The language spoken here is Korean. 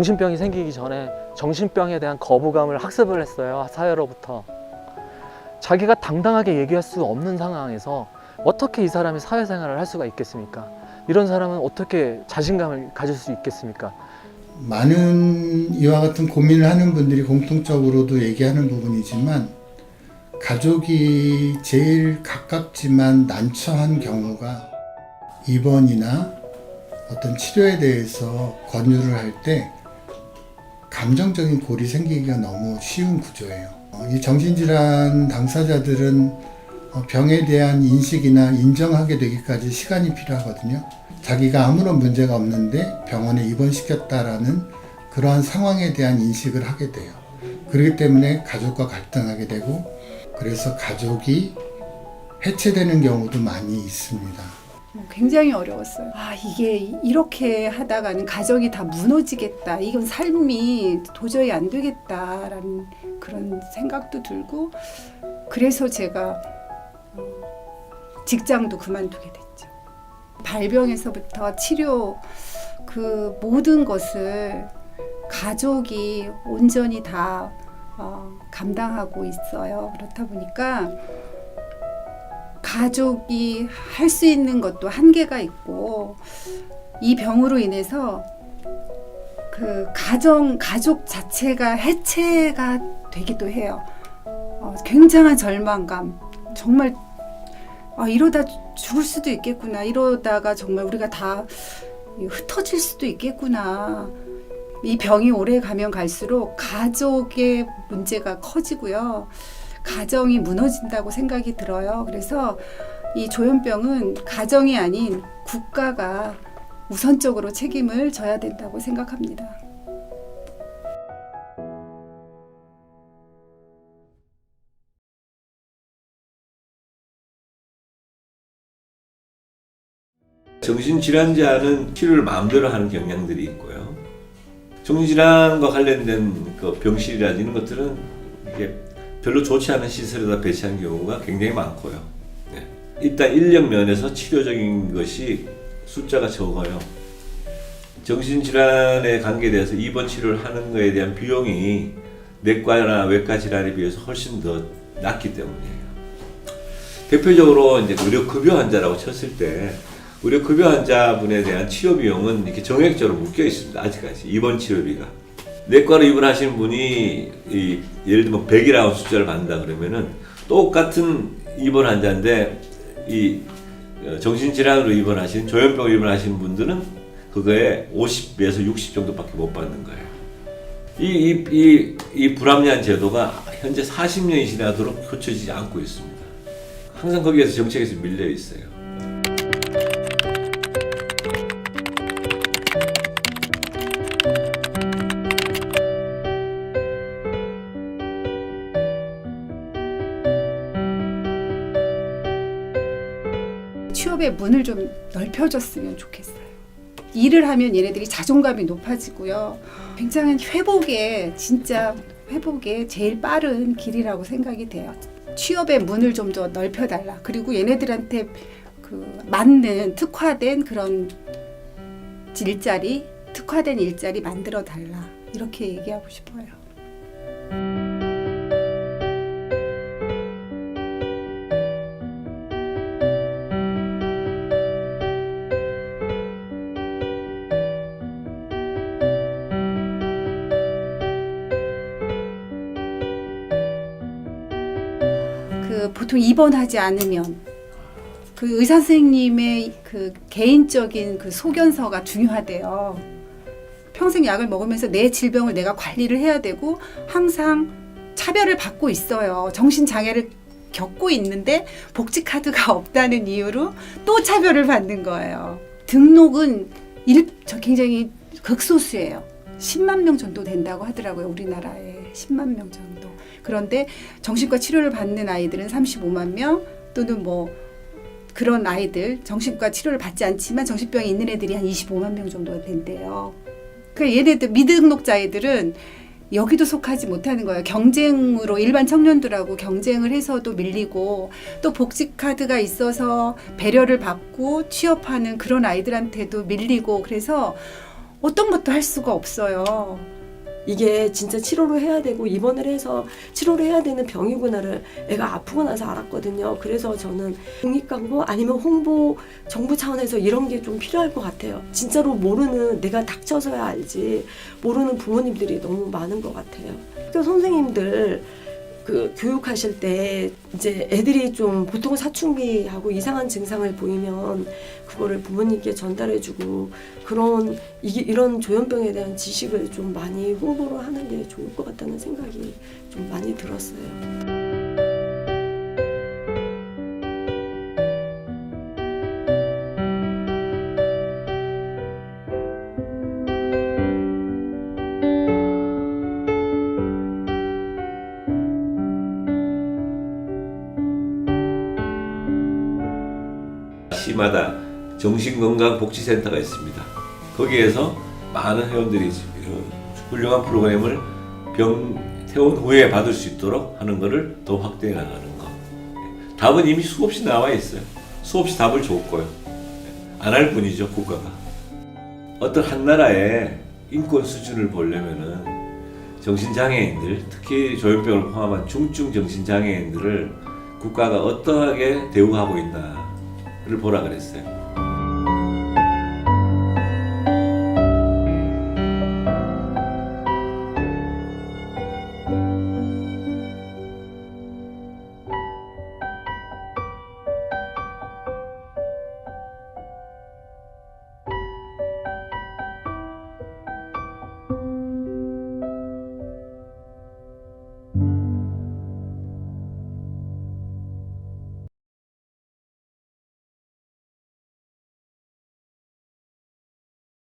정신병이 생기기 전에 정신병에 대한 거부감을 학습을 했어요. 사회로부터. 자기가 당당하게 얘기할 수 없는 상황에서 어떻게 이 사람이 사회생활을 할 수가 있겠습니까? 이런 사람은 어떻게 자신감을 가질 수 있겠습니까? 많은 이와 같은 고민을 하는 분들이 공통적으로도 얘기하는 부분이지만, 가족이 제일 가깝지만 난처한 경우가 입원이나 어떤 치료에 대해서 권유를 할 때 감정적인 골이 생기기가 너무 쉬운 구조예요. 이 정신질환 당사자들은 병에 대한 인식이나 인정하게 되기까지 시간이 필요하거든요. 자기가 아무런 문제가 없는데 병원에 입원시켰다라는 그러한 상황에 대한 인식을 하게 돼요. 그렇기 때문에 가족과 갈등하게 되고, 그래서 가족이 해체되는 경우도 많이 있습니다. 굉장히 어려웠어요. 이게 이렇게 하다가는 가정이 다 무너지겠다. 이건 삶이 도저히 안 되겠다라는 그런 생각도 들고, 그래서 제가 직장도 그만두게 됐죠. 발병에서부터 치료, 그 모든 것을 가족이 온전히 다 감당하고 있어요. 그렇다 보니까 가족이 할 수 있는 것도 한계가 있고, 이 병으로 인해서 그 가족 자체가 해체가 되기도 해요. 굉장한 절망감, 정말 이러다 죽을 수도 있겠구나, 이러다가 정말 우리가 다 흩어질 수도 있겠구나. 이 병이 오래 가면 갈수록 가족의 문제가 커지고요, 가정이 무너진다고 생각이 들어요. 그래서 이 조현병은 가정이 아닌 국가가 우선적으로 책임을 져야 된다고 생각합니다. 정신질환자는 치료를 마음대로 하는 경향들이 있고요. 정신질환과 관련된 그 병실이라든지 이런 것들은 이게 별로 좋지 않은 시설에다 배치한 경우가 굉장히 많고요. 네. 일단 인력 면에서 치료적인 것이 숫자가 적어요. 정신질환에 관계돼서 입원 치료를 하는 것에 대한 비용이 내과나 외과 질환에 비해서 훨씬 더 낮기 때문이에요. 대표적으로 이제 의료급여 환자라고 쳤을 때, 의료급여 환자분에 대한 치료 비용은 이렇게 정액적으로 묶여 있습니다. 아직까지 입원 치료비가. 내과로 입원하시는 분이 예를 들면 100이라는 숫자를 받는다 그러면은 똑같은 입원 환자인데 이 정신질환으로 입원하신, 조현병으로 입원하신 분들은 그거에 50에서 60 정도밖에 못 받는 거예요. 이 불합리한 제도가 현재 40년이 지나도록 고쳐지지 않고 있습니다. 항상 거기에서 정책에서 밀려 있어요. 취업의 문을 좀 넓혀줬으면 좋겠어요. 일을 하면 얘네들이 자존감이 높아지고요. 굉장한 회복에 제일 빠른 길이라고 생각이 돼요. 취업의 문을 좀 더 넓혀달라. 그리고 얘네들한테 그 맞는 특화된 그런 특화된 일자리 만들어달라. 이렇게 얘기하고 싶어요. 보통 입원하지 않으면 그 의사 선생님의 그 개인적인 그 소견서가 중요하대요. 평생 약을 먹으면서 내 질병을 내가 관리를 해야 되고 항상 차별을 받고 있어요. 정신장애를 겪고 있는데 복지카드가 없다는 이유로 또 차별을 받는 거예요. 등록은 굉장히 극소수예요. 10만 명 정도 된다고 하더라고요. 우리나라에 10만 명 정도. 그런데 정신과 치료를 받는 아이들은 35만 명, 또는 뭐 그런 아이들, 정신과 치료를 받지 않지만 정신병이 있는 애들이 한 25만 명 정도 된대요. 그러니까 얘네들 미등록자 아이들은 여기도 속하지 못하는 거예요. 경쟁으로 일반 청년들하고 경쟁을 해서도 밀리고, 또 복지카드가 있어서 배려를 받고 취업하는 그런 아이들한테도 밀리고, 그래서 어떤 것도 할 수가 없어요. 이게 진짜 치료를 해야 되고 입원을 해서 치료를 해야 되는 병이구나를 애가 아프고 나서 알았거든요. 그래서 저는 국립광고 아니면 홍보 정부 차원에서 이런 게 좀 필요할 것 같아요. 진짜로 모르는, 내가 닥쳐서야 알지 모르는 부모님들이 너무 많은 것 같아요. 학교 선생님들 그 교육하실 때 이제 애들이 좀 보통 사춘기하고 이상한 증상을 보이면 그거를 부모님께 전달해주고 그런 이런 조현병에 대한 지식을 좀 많이 홍보를 하는 게 좋을 것 같다는 생각이 좀 많이 들었어요. 시마다 정신건강복지센터가 있습니다. 거기에서 많은 회원들이 훌륭한 프로그램을 퇴원 후에 받을 수 있도록 하는 것을 더 확대해 나가는 것. 답은 이미 수없이 나와 있어요. 수없이 답을 줬고요. 안 할 뿐이죠, 국가가. 어떤 한 나라의 인권 수준을 보려면은 정신장애인들, 특히 조현병을 포함한 중증 정신장애인들을 국가가 어떠하게 대우하고 있나를 보라 그랬어요.